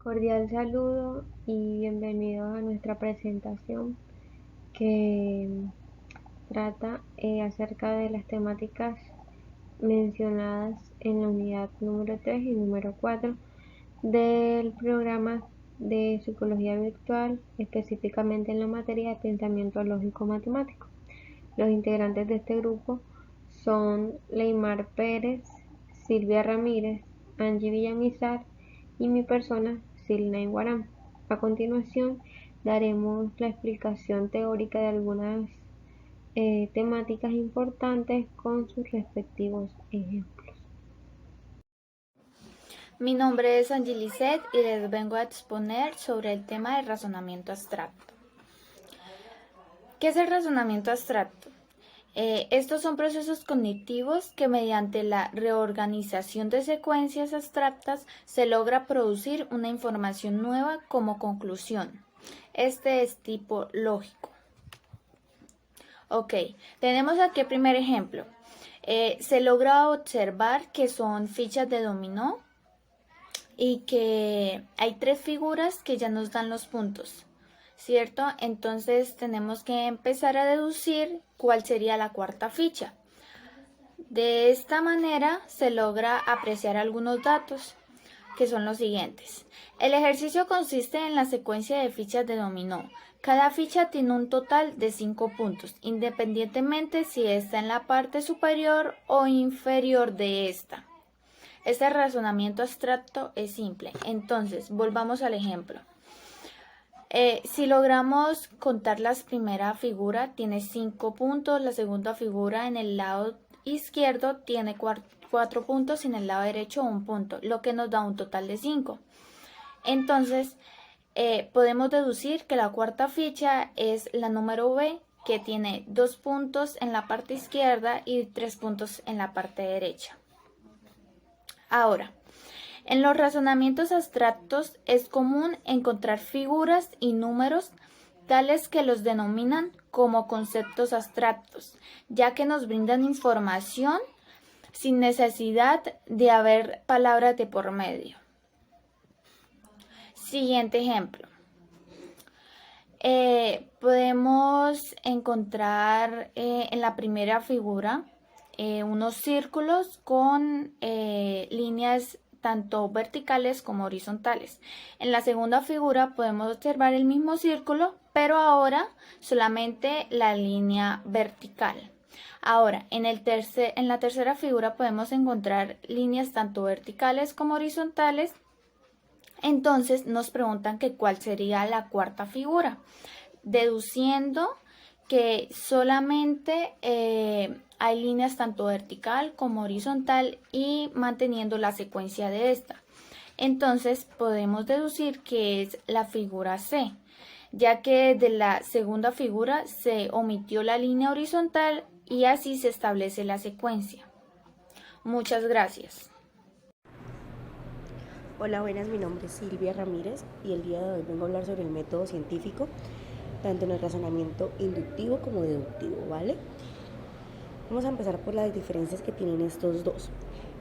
Cordial saludo y bienvenidos a nuestra presentación que trata acerca de las temáticas mencionadas en la unidad número 3 y número 4 del programa de psicología virtual, específicamente en la materia de pensamiento lógico matemático. Los integrantes de este grupo son Leymar Pérez, Silvia Ramírez, Angie Villamizar y mi persona, Silney Guaram. A continuación, daremos la explicación teórica de algunas temáticas importantes con sus respectivos ejemplos. Mi nombre es Angelicet y les vengo a exponer sobre el tema del razonamiento abstracto. ¿Qué es el razonamiento abstracto? Estos son procesos cognitivos que mediante la reorganización de secuencias abstractas se logra producir una información nueva como conclusión. Este es tipo lógico. Ok, tenemos aquí el primer ejemplo. Se logra observar que son fichas de dominó y que hay tres figuras que ya nos dan los puntos, ¿cierto? Entonces tenemos que empezar a deducir cuál sería la cuarta ficha. De esta manera se logra apreciar algunos datos, que son los siguientes. El ejercicio consiste en la secuencia de fichas de dominó. Cada ficha tiene un total de 5 puntos, independientemente si está en la parte superior o inferior de esta. Este razonamiento abstracto es simple. Entonces, volvamos al ejemplo. Si logramos contar la primera figura, tiene 5 puntos. La segunda figura en el lado izquierdo tiene 4 puntos y en el lado derecho 1 punto, lo que nos da un total de 5. Entonces, podemos deducir que la cuarta ficha es la número B, que tiene 2 puntos en la parte izquierda y 3 puntos en la parte derecha. Ahora, en los razonamientos abstractos es común encontrar figuras y números tales que los denominan como conceptos abstractos, ya que nos brindan información sin necesidad de haber palabras de por medio. Siguiente ejemplo. Podemos encontrar en la primera figura unos círculos con líneas tanto verticales como horizontales. En la segunda figura podemos observar el mismo círculo, pero ahora solamente la línea vertical. Ahora, en la tercera figura podemos encontrar líneas tanto verticales como horizontales. Entonces nos preguntan que cuál sería la cuarta figura, deduciendo que solamente hay líneas tanto vertical como horizontal y manteniendo la secuencia de esta. Entonces podemos deducir que es la figura C, ya que de la segunda figura se omitió la línea horizontal y así se establece la secuencia. Muchas gracias. Hola, buenas, mi nombre es Silvia Ramírez y el día de hoy vengo a hablar sobre el método científico, tanto en el razonamiento inductivo como deductivo, ¿vale? Vamos a empezar por las diferencias que tienen estos dos.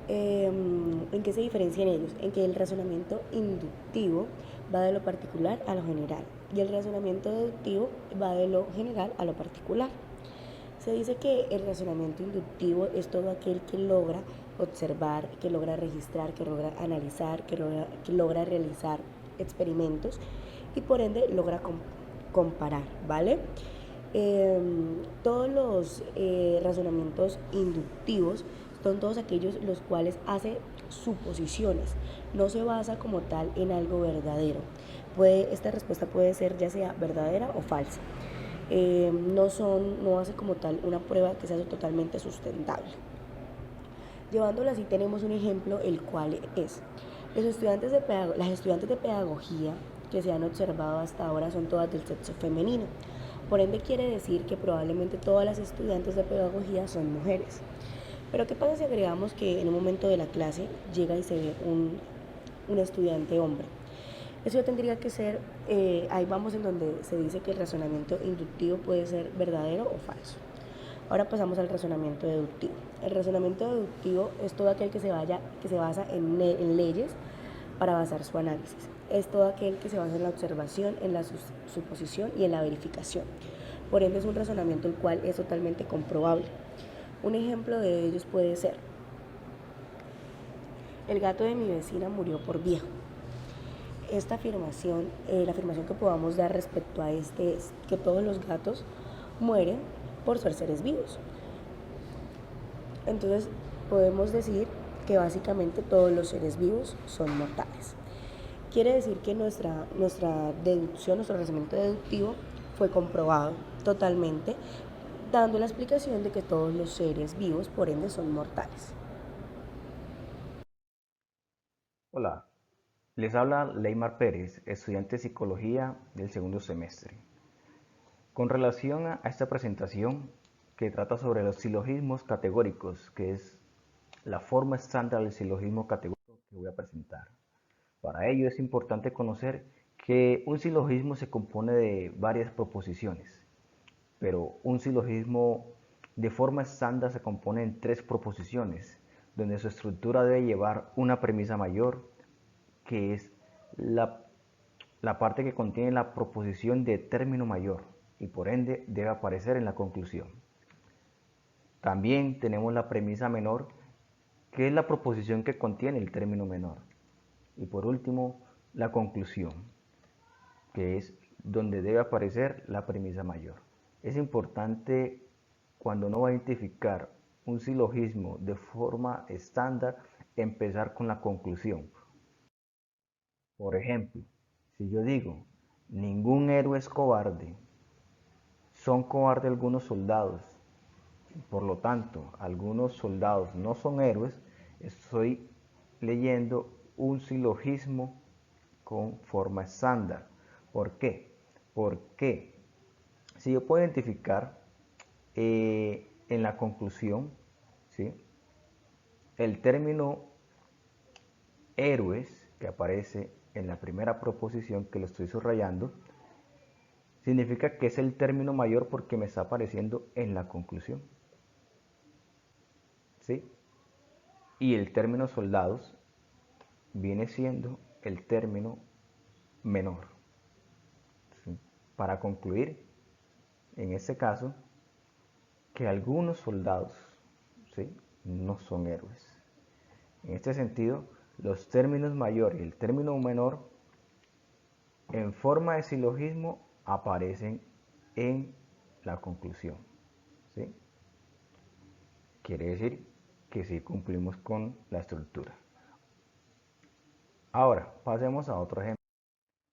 ¿En qué se diferencian ellos? En que el razonamiento inductivo va de lo particular a lo general y el razonamiento deductivo va de lo general a lo particular. Se dice que el razonamiento inductivo es todo aquel que logra observar, que logra registrar, que logra analizar, que logra realizar experimentos y por ende logra comparar, ¿vale? Todos los razonamientos inductivos son todos aquellos los cuales hace suposiciones, no se basa como tal en algo verdadero. Esta respuesta puede ser ya sea verdadera o falsa. No hace como tal una prueba que sea totalmente sustentable. Llevándolo así, tenemos un ejemplo, el cual es las estudiantes de pedagogía que se han observado hasta ahora son todas del sexo femenino. Por ende quiere decir que probablemente todas las estudiantes de pedagogía son mujeres. Pero ¿qué pasa si agregamos que en un momento de la clase llega y se ve un estudiante hombre? Eso tendría que ser, ahí vamos en donde se dice que el razonamiento inductivo puede ser verdadero o falso. Ahora pasamos al razonamiento deductivo. El razonamiento deductivo es todo aquel que se basa en leyes para basar su análisis. Es todo aquel que se basa en la observación, en la suposición y en la verificación. Por ende, es un razonamiento el cual es totalmente comprobable. Un ejemplo de ellos puede ser: el gato de mi vecina murió por viejo. Esta afirmación, la afirmación que podamos dar respecto a este es que todos los gatos mueren por ser seres vivos. Entonces podemos decir que básicamente todos los seres vivos son mortales. Quiere decir que nuestra deducción, nuestro razonamiento deductivo fue comprobado totalmente, dando la explicación de que todos los seres vivos por ende son mortales. Hola, les habla Leymar Pérez, estudiante de Psicología del segundo semestre. Con relación a esta presentación que trata sobre los silogismos categóricos, que es la forma estándar del silogismo categórico que voy a presentar. Para ello es importante conocer que un silogismo se compone de varias proposiciones, pero un silogismo de forma estándar se compone en 3 proposiciones, donde su estructura debe llevar una premisa mayor, que es la parte que contiene la proposición de término mayor y por ende debe aparecer en la conclusión. También tenemos la premisa menor, que es la proposición que contiene el término menor. Y por último, la conclusión, que es donde debe aparecer la premisa mayor. Es importante, cuando uno va a identificar un silogismo de forma estándar, empezar con la conclusión. Por ejemplo, si yo digo, ningún héroe es cobarde, son cobardes algunos soldados, por lo tanto, algunos soldados no son héroes, estoy leyendo un silogismo con forma estándar. ¿Por qué? Porque si yo puedo identificar en la conclusión, ¿sí?, el término héroes que aparece en la primera proposición, que lo estoy subrayando, significa que es el término mayor porque me está apareciendo en la conclusión, ¿sí? Y el término soldados viene siendo el término menor, ¿sí? Para concluir, en este caso, que algunos soldados, ¿sí?, no son héroes. En este sentido, los términos mayor y el término menor en forma de silogismo aparecen en la conclusión, ¿sí? Quiere decir que sí cumplimos con la estructura. Ahora, pasemos a otro ejemplo.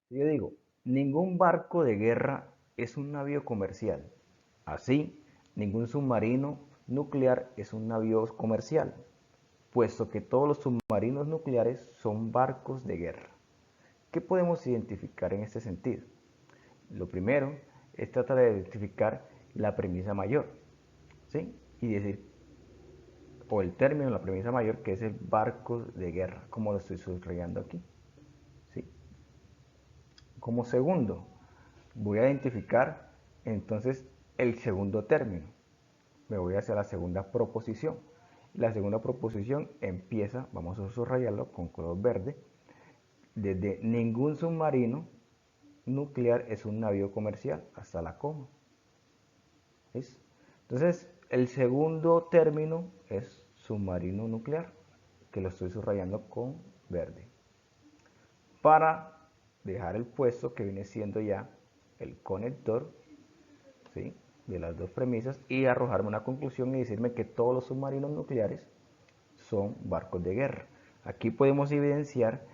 Si yo digo, ningún barco de guerra es un navío comercial. Así, ningún submarino nuclear es un navío comercial, puesto que todos los submarinos nucleares son barcos de guerra. ¿Qué podemos identificar en este sentido? Lo primero es tratar de identificar la premisa mayor, ¿sí? Y decir, o el término, la premisa mayor, que es el barco de guerra, como lo estoy subrayando aquí, ¿sí? Como segundo, voy a identificar entonces el segundo término. Me voy hacia la segunda proposición. La segunda proposición empieza, vamos a subrayarlo con color verde, desde ningún submarino nuclear es un navío comercial hasta la coma. ¿Ves? Entonces, el segundo término es submarino nuclear, que lo estoy subrayando con verde, para dejar el puesto que viene siendo ya el conector, ¿sí?, de las dos premisas y arrojarme una conclusión y decirme que todos los submarinos nucleares son barcos de guerra. Aquí podemos evidenciar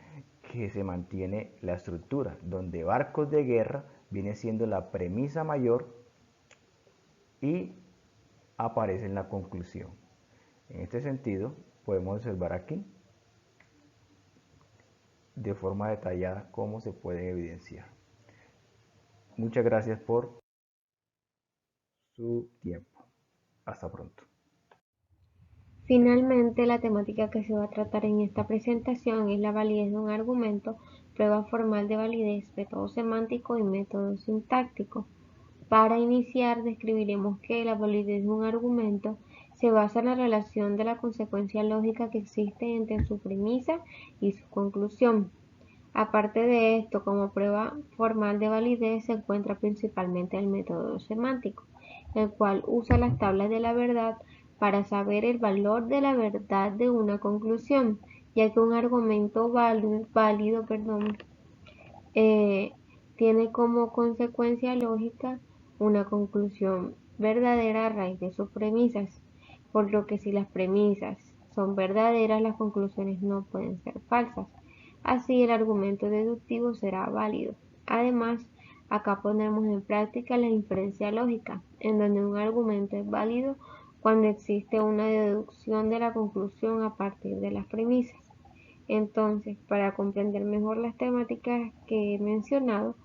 que se mantiene la estructura, donde barcos de guerra viene siendo la premisa mayor y aparece en la conclusión. En este sentido, podemos observar aquí de forma detallada cómo se puede evidenciar. Muchas gracias por su tiempo. Hasta pronto. Finalmente, la temática que se va a tratar en esta presentación es la validez de un argumento, prueba formal de validez, método semántico y método sintáctico. Para iniciar, describiremos que la validez de un argumento se basa en la relación de la consecuencia lógica que existe entre su premisa y su conclusión. Aparte de esto, como prueba formal de validez se encuentra principalmente el método semántico, el cual usa las tablas de la verdad para saber el valor de la verdad de una conclusión, ya que un argumento válido tiene como consecuencia lógica una conclusión verdadera a raíz de sus premisas, por lo que si las premisas son verdaderas, las conclusiones no pueden ser falsas. Así el argumento deductivo será válido. Además, acá ponemos en práctica la inferencia lógica, en donde un argumento es válido cuando existe una deducción de la conclusión a partir de las premisas. Entonces, para comprender mejor las temáticas que he mencionado,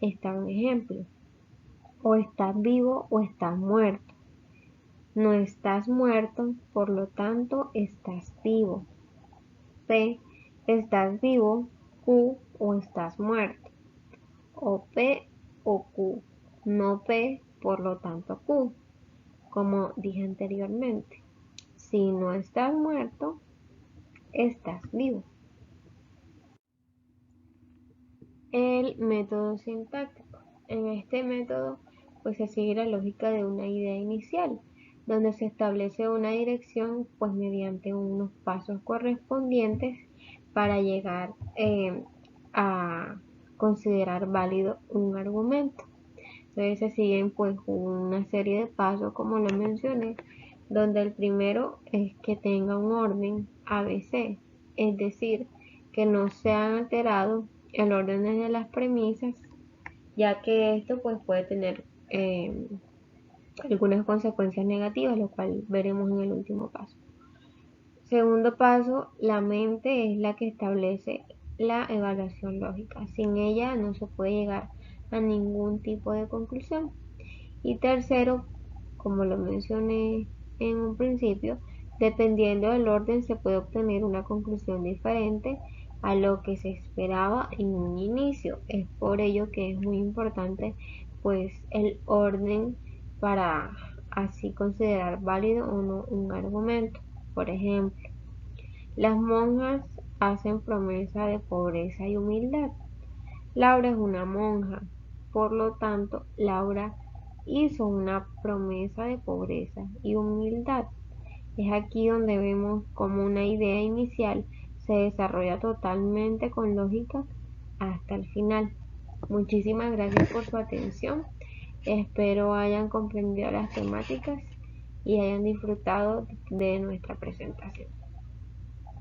está un ejemplo. O estás vivo o estás muerto. No estás muerto, por lo tanto estás vivo. P, estás vivo, Q, o estás muerto. O P o Q. No P, por lo tanto Q. Como dije anteriormente, si no estás muerto, estás vivo. El método sintáctico. En este método, pues se sigue la lógica de una idea inicial, donde se establece una dirección, pues mediante unos pasos correspondientes para llegar a considerar válido un argumento. Entonces se siguen pues una serie de pasos, como lo mencioné, donde el primero es que tenga un orden ABC, es decir, que no se han alterado el orden de las premisas, ya que esto pues puede tener algunas consecuencias negativas, lo cual veremos en el último paso. Segundo paso, la mente es la que establece la evaluación lógica. Sin ella no se puede llegar a ningún tipo de conclusión. Y tercero, como lo mencioné en un principio, dependiendo del orden se puede obtener una conclusión diferente a lo que se esperaba en un inicio. Es por ello que es muy importante pues el orden para así considerar válido o no un argumento. Por ejemplo, las monjas hacen promesa de pobreza y humildad. Laura es una monja, por lo tanto, Laura hizo una promesa de pobreza y humildad. Es aquí donde vemos cómo una idea inicial se desarrolla totalmente con lógica hasta el final. Muchísimas gracias por su atención. Espero hayan comprendido las temáticas y hayan disfrutado de nuestra presentación.